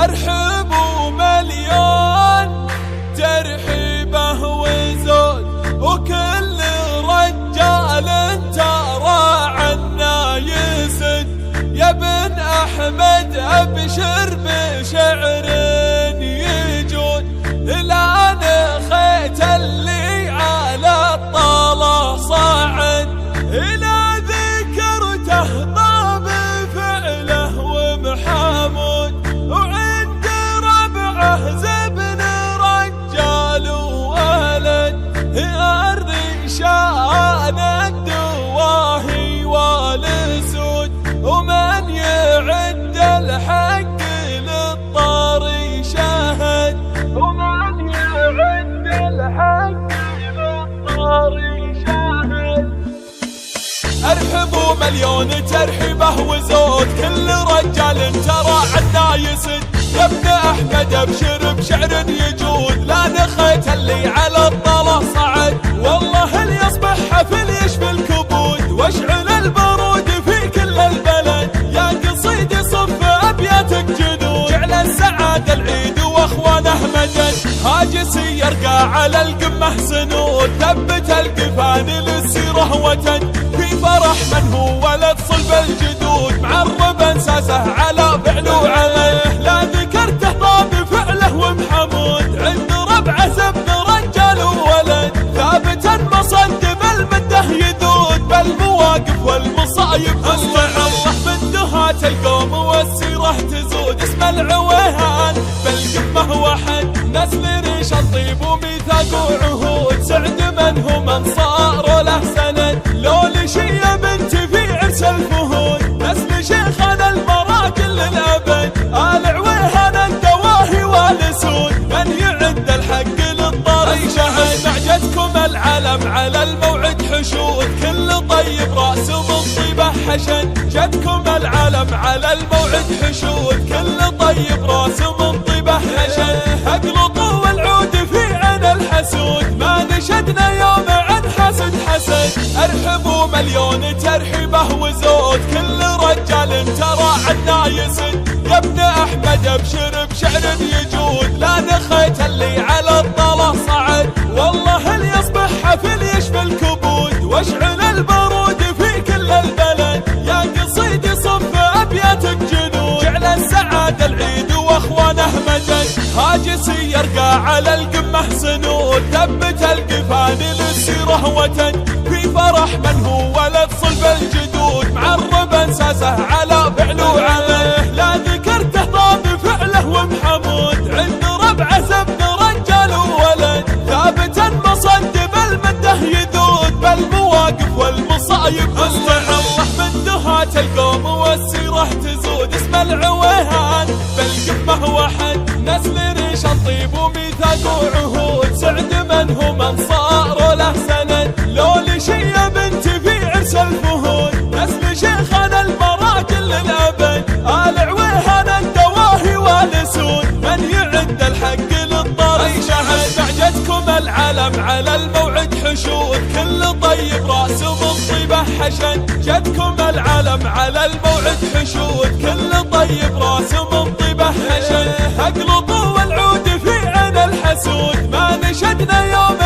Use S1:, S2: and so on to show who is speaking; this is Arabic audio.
S1: أرحب ومليون ترحيبه وزود، وكل رجال ترى عنا يسد. يا بن أحمد أبشر بشعر يجود، الآن خيت اللي على الطلا صعد. إلى ذكرته طاب فعله ومحمود، وعند ربعه زبن رجال وولد. أرضي شان الدواهي والسود، ومن يعد الحق للطاري شهد. ومن يعد الحق للطاري شهد. أرحبوا مليون ترحيبه وزود، كل رجال ترى عنا يسد. يا ابن أحمد أبشر بشعر يجود، لا نخيت اللي على الطلا صعد. والله اللي يصبح حفل يشفي الكبود، واشعل البارود في كل البلد. يا قصيد صف أبياتك جنود، جعل السعادة العيد واخوانه مدد. هاجسي يرقى على القمة سنود، ثبت القفان للسيرة وتد. في فرح من هو ولد صلب الجدود، معرب انساسه على فعل وعمل. لا ذكرته طاب فعله ومحمود، عند ربعه زبن رجال وولد. ثابتا مصدم المده يذود، بالمواقف والمصايب الله. بالدهات القوم والسيرة تزود، اسم العويهان بالقمة وحد. نسل ريش الطيب وميثاق وعهود، سعد من هم انصار له سند. لولي شي يا بنتي في عرس الفهود، نسل شيخنا المراكل للأبد. آل عويهان الدواهي والسود، من يعد الحق للطاري شهد. معجتكم العلم على الموعد حشود، كل طيب رأس من طيبه حشد. جدكم العلم على الموعد حشود، كل طيب راس من طيبه حشد. اقلطوا والعود في عين الحسود، ما نشدنا يوم عن حسد حسد. أرحبوا مليون ترحيبه وزود، كل رجال ترى عنا يسد. يا ابن أحمد أبشر بشعر يجود، لا نخيت اللي على الطلا صعد. والله اللي يصبح حفل يشفي الكبود، واشعل البارود في كل البلد. يا قصيد صف أبياتك جنود، جعل السعادة العيد واخوانه مدد. هاجسي يرقى على القمة سنود، ثبت القفان للسيرة وتد. في فرح من هو ولد صلب الجدود، معرب انساسه على فعل وعمل. لا ذكرته طاب فعله ومحمود، عند ربعه زبن رجال وولد. ثابتا مصدم المده يذود، بالمواقف والمصايب الله. من دهات القوم والسيرة تزود، اسم العويهان بالقمة وحد. نسل ريش الطيب وميثاق وعهود، سعد من هم انصار له سند. لولي شي يا بنتي في عرس الفهود، نسل شيخنا المراكل للأبد. آل عويهان الدواهي والسود، من يعد الحق للطاري شهد. معجتكم العلم على الموعد حشود، كل طيب راس من طيبه حشد. جدكم العلم على الموعد حشود، كل طيب راس من طيبه حشد. اقلطوا والعود في عين الحسود، ما نشدنا يوم